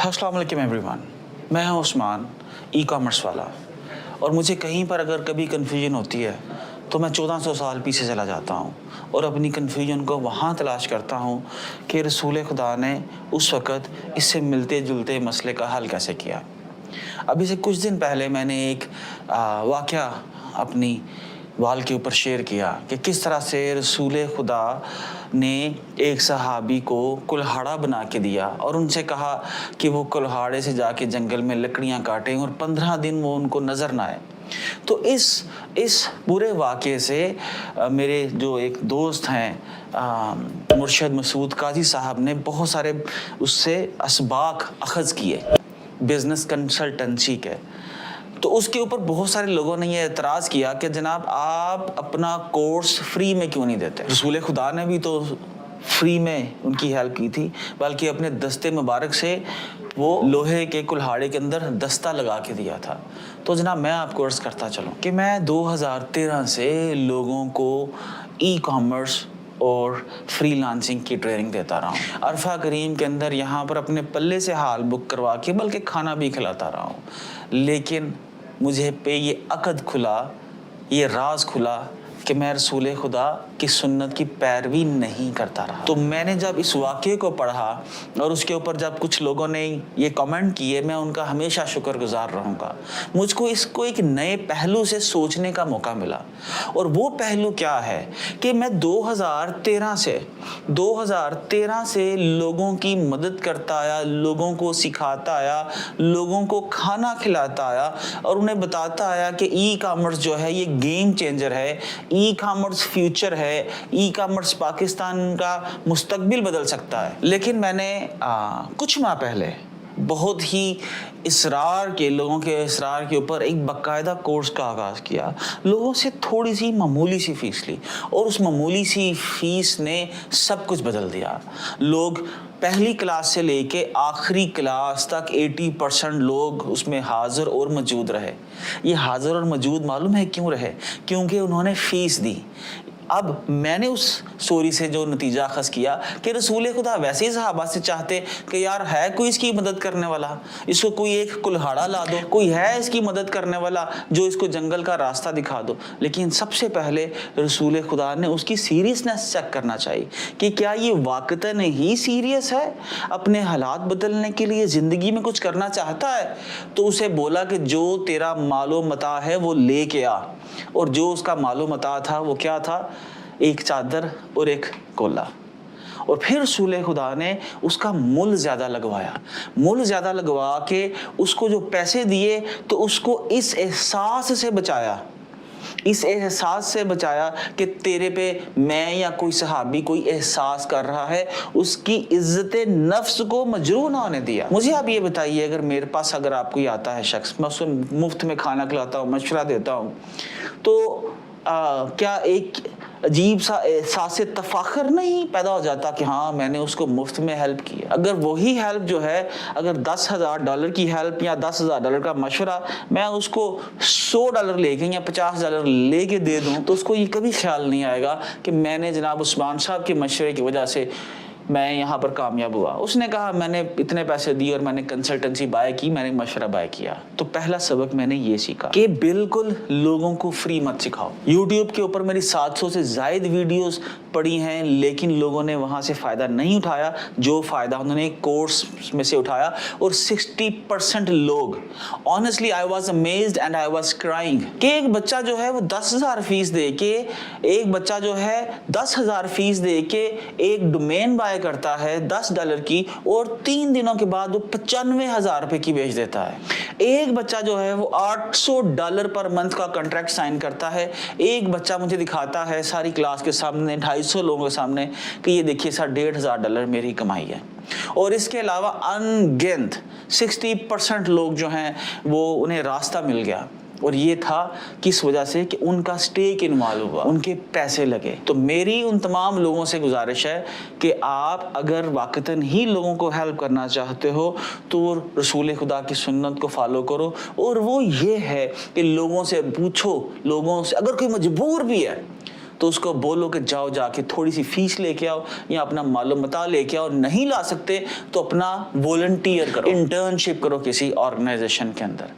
अस्सलाम वालेकुम एवरीवन, मैं हूं उस्मान, ई कॉमर्स वाला। और मुझे कहीं पर अगर कभी कन्फ्यूजन होती है तो मैं 1400 साल पीछे चला जाता हूं और अपनी कन्फ्यूजन को वहां तलाश करता हूं कि रसूल खुदा ने उस वक़्त इससे मिलते जुलते मसले का हल कैसे किया। अभी से कुछ दिन पहले मैंने एक वाक़या अपनी वाल के ऊपर शेयर किया कि किस तरह से रसूल खुदा ने एक सहाबी को कुल्हाड़ा बना के दिया और उनसे कहा कि वो कुल्हाड़े से जाके जंगल में लकड़ियां काटें और 15 दिन वो उनको नज़र ना आए। तो इस पूरे वाक़े से मेरे जो एक दोस्त हैं मुर्शद मसूद काजी साहब ने बहुत सारे उससे असबाक अखज़ किए बिज़नेस कंसल्टेंसी के। तो उसके ऊपर बहुत सारे लोगों ने ये एतराज़ किया कि जनाब आप अपना कोर्स फ्री में क्यों नहीं देते। रसूल खुदा ने भी तो फ्री में उनकी हेल्प की थी, बल्कि अपने दस्ते मुबारक से वो लोहे के कुल्हाड़े के अंदर दस्ता लगा के दिया था। तो जनाब मैं आपको अर्ज़ करता चलूँ कि मैं 2013 से लोगों को ई कॉमर्स और फ्रीलांसिंग की ट्रेनिंग देता रहा हूँ। अरफा करीम के अंदर यहाँ पर अपने पल्ले से हाल बुक करवा के बल्कि खाना भी खिलाता रहा हूँ, लेकिन मुझे पे ये अक़द खुला, ये राज खुला कि मैं रसूल खुदा की सुन्नत की पैरवी नहीं करता रहा। तो मैंने जब इस वाक़े को पढ़ा और उसके ऊपर जब कुछ लोगों ने ये कमेंट किए, मैं उनका हमेशा शुक्रगुजार रहूँगा। मुझको इसको एक नए पहलू से सोचने का मौका मिला, और वो पहलू क्या है कि मैं 2013 से लोगों की मदद करता आया, लोगों को सिखाता आया, लोगों को खाना खिलाता आया और उन्हें बताता आया कि ई कॉमर्स जो है ये गेम चेंजर है, ई कॉमर्स फ्यूचर है, ई कॉमर्स पाकिस्तान का मुस्तकबिल बदल सकता है। लेकिन मैंने कुछ माह पहले बहुत ही लोगों के इसरार के ऊपर एक बाकायदा कोर्स का आगाज़ किया। लोगों से थोड़ी सी मामूली सी फ़ीस ली और उस मामूली सी फ़ीस ने सब कुछ बदल दिया। लोग पहली क्लास से लेके आखिरी क्लास तक 80% लोग उसमें हाज़िर और मौजूद रहे। ये हाज़िर और मौजूद मालूम है क्यों रहे? क्योंकि उन्होंने फ़ीस दी। अब मैंने उस स्टोरी से जो नतीजा अखज़ किया कि रसूल खुदा वैसे ही सहाबा से चाहते कि यार है कोई इसकी मदद करने वाला, इसको कोई एक कुल्हाड़ा ला दो, कोई है इसकी मदद करने वाला जो इसको जंगल का रास्ता दिखा दो। लेकिन सबसे पहले रसूल खुदा ने उसकी सीरियसनेस चेक करना चाहिए कि क्या ये वाक़तन ही सीरियस है, अपने हालात बदलने के लिए ज़िंदगी में कुछ करना चाहता है। तो उसे बोला कि जो तेरा मालो मता है वो ले के आ, और जो उसका मालो मता था वो क्या था? एक चादर और एक कोला। और फिर रसूल खुदा ने उसका मुल ज़्यादा लगवा के उसको जो पैसे दिए तो उसको इस एहसास से बचाया कि तेरे पे मैं या कोई सहाबी कोई एहसास कर रहा है, उसकी इज्जत नफ्स को मजरूह ना होने दिया। मुझे आप ये बताइए, अगर आपको ये आता है शख्स, मैं उसको मुफ्त में खाना खिलाता हूँ, मशवरा देता हूँ, तो क्या एक अजीब सा एहसास तफ़ाखुर नहीं पैदा हो जाता कि हाँ मैंने उसको मुफ्त में हेल्प की? अगर वही हेल्प जो है, अगर $10,000 की हेल्प या $10,000 का मशवरा मैं उसको $100 लेके या $50 लेके दे दूँ, तो उसको ये कभी ख्याल नहीं आएगा कि मैंने जनाब उस्मान साहब के मशवरे की वजह से मैं यहाँ पर कामयाब हुआ। उसने कहा मैंने इतने पैसे दिए और मैंने कंसल्टेंसी बाय की, मैंने मशवरा बाय किया। तो पहला सबक मैंने ये सीखा कि बिल्कुल लोगों को फ्री मत सिखाओ। YouTube के ऊपर मेरी 700 से ज़ायद वीडियोस पड़ी हैं, लेकिन लोगों ने वहाँ से फ़ायदा नहीं उठाया जो फ़ायदा उन्होंने कोर्स में से उठाया। और 60% लोग, honestly I was amazed and I was crying, कि एक बच्चा जो है वो 10,000 फ़ीस दे के, एक डोमेन बाय करता है $10 की, और 3 दिनों के बाद वो 95,000 रुपए की बेच देता है। एक बच्चा जो है वो $800 पर मंथ का कॉन्ट्रैक्ट साइन करता है। एक बच्चा मुझे दिखाता है सारी क्लास के सामने, 250 लोगों के सामने, कि ये देखिए सर $1,500 मेरी कमाई है। और इसके अलावा अनगिनत 60% लोग जो हैं वो उन्हें रास्ता मिल गया, और ये था किस वजह से कि उनका स्टेक इन्वॉल्व हुआ, उनके पैसे लगे। तो मेरी उन तमाम लोगों से गुजारिश है कि आप अगर वाक़तन ही लोगों को हेल्प करना चाहते हो तो रसूल खुदा की सुन्नत को फॉलो करो, और वो ये है कि लोगों से पूछो, लोगों से अगर कोई मजबूर भी है तो उसको बोलो कि जाओ जाके थोड़ी सी फीस लेके आओ या अपना मालूम मता लेके आओ। नहीं ला सकते तो अपना वॉलंटियर करो, इंटर्नशिप करो किसी ऑर्गेनाइजेशन के अंदर।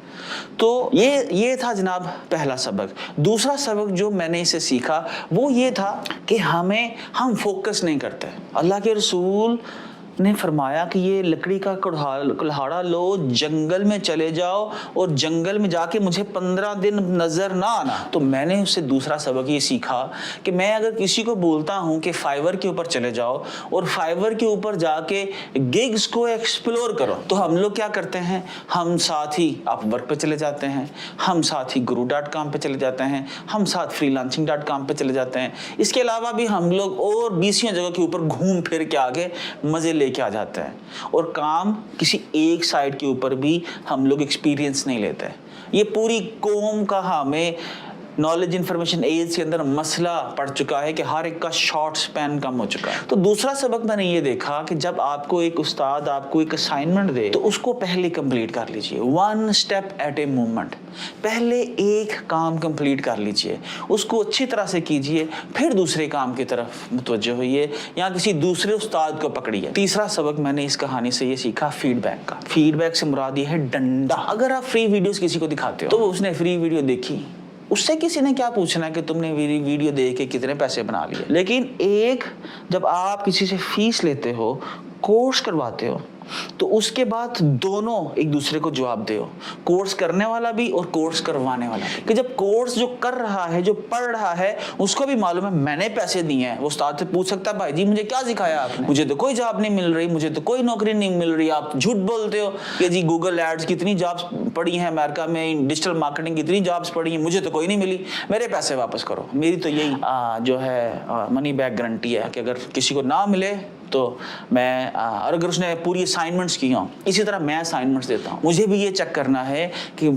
तो ये था जनाब पहला सबक। दूसरा सबक जो मैंने इसे सीखा वो ये था कि हम फोकस नहीं करते। अल्लाह के रसूल ने फरमाया कि ये लकड़ी का कुल्हाड़ा लो, जंगल में चले जाओ और जंगल में जाके मुझे 15 दिन नजर ना आना। तो मैंने उससे दूसरा सबक ये सीखा कि मैं अगर किसी को बोलता हूँ कि फाइवर के ऊपर चले जाओ और फाइवर के ऊपर जाके गिग्स को एक्सप्लोर करो, तो हम लोग क्या करते हैं, हम साथ ही अपवर्क पे चले जाते हैं, हम साथ ही guru.com पे चले जाते हैं, हम साथ freelancing.com पे चले जाते हैं। इसके अलावा भी हम लोग और 20 जगह के ऊपर घूम फिर के आगे मजे लेके आ जाते हैं और काम किसी एक साइड के ऊपर भी हम लोग एक्सपीरियंस नहीं लेते। ये पूरी कौम का हमें नॉलेज इंफॉर्मेशन एज के अंदर मसला पड़ चुका है कि हर एक का शॉर्ट स्पैन कम हो चुका है। तो दूसरा सबक मैंने ये देखा कि जब आपको एक उस्ताद आपको एक असाइनमेंट दे तो उसको पहले कंप्लीट कर लीजिए, 1 स्टेप एट ए मोमेंट। पहले एक काम कंप्लीट कर लीजिए, उसको अच्छी तरह से कीजिए, फिर दूसरे काम की तरफ मुतवज्जो होइए या किसी दूसरे उस्ताद को पकड़िए। तीसरा सबक मैंने इस कहानी से ये सीखा फीडबैक का। फीडबैक से मुराद ये है डंडा। अगर आप फ्री वीडियोस किसी को दिखाते हो तो उसने फ्री वीडियो देखी, उससे किसी ने क्या पूछना कि तुमने वीडियो देख के कितने पैसे बना लिए। लेकिन जब आप किसी से फीस लेते हो, कोर्स करवाते हो, तो उसके बाद दोनों एक दूसरे को जवाब दो, कोर्स करने वाला भी और कोर्स करवाने वाला भी। कि जब कोर्स जो कर रहा है, जो पढ़ रहा है, उसको भी मालूम है मैंने पैसे दिए हैं। वो उस्ताद से पूछ सकता है भाई जी मुझे क्या सिखाया आपने, मुझे तो कोई जॉब नहीं मिल रही, मुझे तो कोई नौकरी नहीं मिल रही। आप झूठ बोलते हो कि जी गूगल एड्स कितनी जॉब्स पड़ी हैं अमेरिका में, डिजिटल मार्केटिंग कितनी जॉब्स पड़ी हैं, मुझे तो कोई नहीं मिली, मेरे पैसे वापस करो। मेरी तो यही जो है मनी बैक गारंटी है कि अगर किसी को ना मिले तो मैं और अगर उसने पूरी असाइनमेंट्स की हों, इसी तरह मैं असाइनमेंट्स देता हूँ। मुझे भी ये चेक करना है कि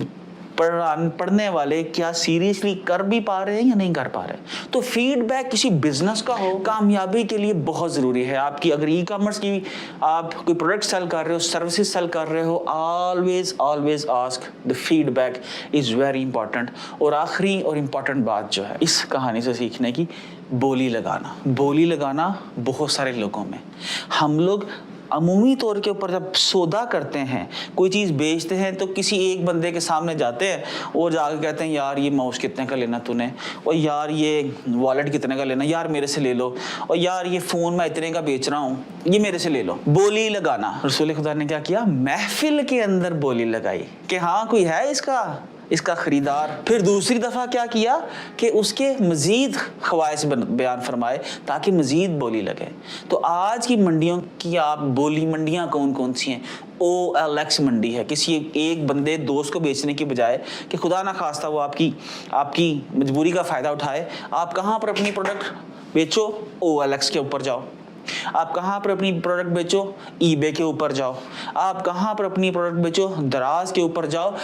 पढ़ने वाले क्या सीरियसली कर भी पा रहे हैं या नहीं कर पा रहे। तो फीडबैक किसी बिजनेस का हो, कामयाबी के लिए बहुत ज़रूरी है। आपकी अगर ई कॉमर्स की आप कोई प्रोडक्ट सेल कर रहे हो, सर्विसेज सेल कर रहे हो, always ask the feedback is very important. और आखिरी और इम्पॉर्टेंट बात जो है इस कहानी से सीखने की, बोली लगाना बहुत सारे लोगों में। हम लोग अमूमी तौर के ऊपर जब सौदा करते हैं, कोई चीज़ बेचते हैं, तो किसी एक बंदे के सामने जाते हैं और जाकर कहते हैं यार ये माउस कितने का लेना तूने, और यार ये वॉलेट कितने का लेना, यार मेरे से ले लो, और यार ये फ़ोन मैं इतने का बेच रहा हूँ, ये मेरे से ले लो। बोली लगाना, रसूल खुदा ने क्या किया, महफिल के अंदर बोली लगाई कि हाँ कोई है इसका खरीदार। फिर दूसरी दफ़ा क्या किया कि उसके मज़ीद ख्वाहिश बयान फरमाए ताकि मज़ीद बोली लगे। तो आज की मंडियों की आप बोली मंडियाँ कौन कौन सी हैं? OLX मंडी है, किसी एक बंदे दोस्त को बेचने की बजाय कि खुदा ना खास्ता वो आपकी मजबूरी का फ़ायदा उठाए। आप कहाँ पर अपनी प्रोडक्ट बेचो? OLX के ऊपर जाओ। आप कहाँ पर अपनी प्रोडक्ट बेचो? eBay के ऊपर जाओ। आप कहाँ पर अपनी प्रोडक्ट बेचो? दराज के ऊपर जाओ,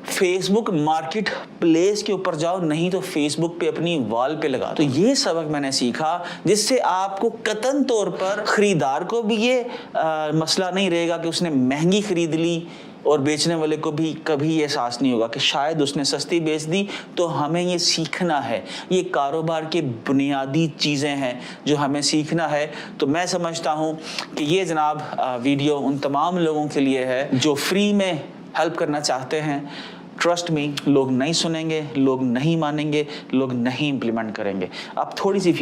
फेसबुक मार्केट प्लेस के ऊपर जाओ, नहीं तो फेसबुक पे अपनी वॉल पे लगा। तो ये सबक मैंने सीखा जिससे आपको कतन तौर पर खरीदार को भी ये मसला नहीं रहेगा कि उसने महंगी खरीद ली, और बेचने वाले को भी कभी ये एहसास नहीं होगा कि शायद उसने सस्ती बेच दी। तो हमें ये सीखना है, ये कारोबार के बुनियादी चीज़ें हैं जो हमें सीखना है। तो मैं समझता हूँ कि ये जनाब वीडियो उन तमाम लोगों के लिए है जो फ्री में हेल्प करना चाहते हैं। ट्रस्ट मी, लोग नहीं सुनेंगे, लोग नहीं मानेंगे, लोग नहीं इम्प्लीमेंट करेंगे। आप थोड़ी सी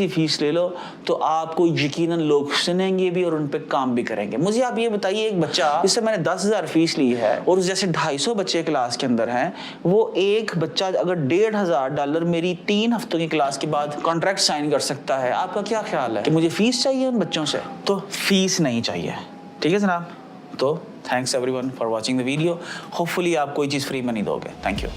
फीस ले लो, तो आपको यकीनन लोग सुनेंगे भी और उन पे काम भी करेंगे। मुझे आप ये बताइए, एक बच्चा जिससे मैंने 10,000 फीस ली है और जैसे 250 बच्चे क्लास के अंदर हैं, वो एक बच्चा अगर $1,500 मेरी 3 हफ्तों की क्लास के बाद कॉन्ट्रैक्ट साइन कर सकता है, आपका क्या ख्याल है कि मुझे फीस चाहिए उन बच्चों से? तो फीस नहीं चाहिए, ठीक है जनाब। तो thanks everyone for watching the video. Hopefully आप कोई चीज़ फ्री में नहीं दोगे। Thank you.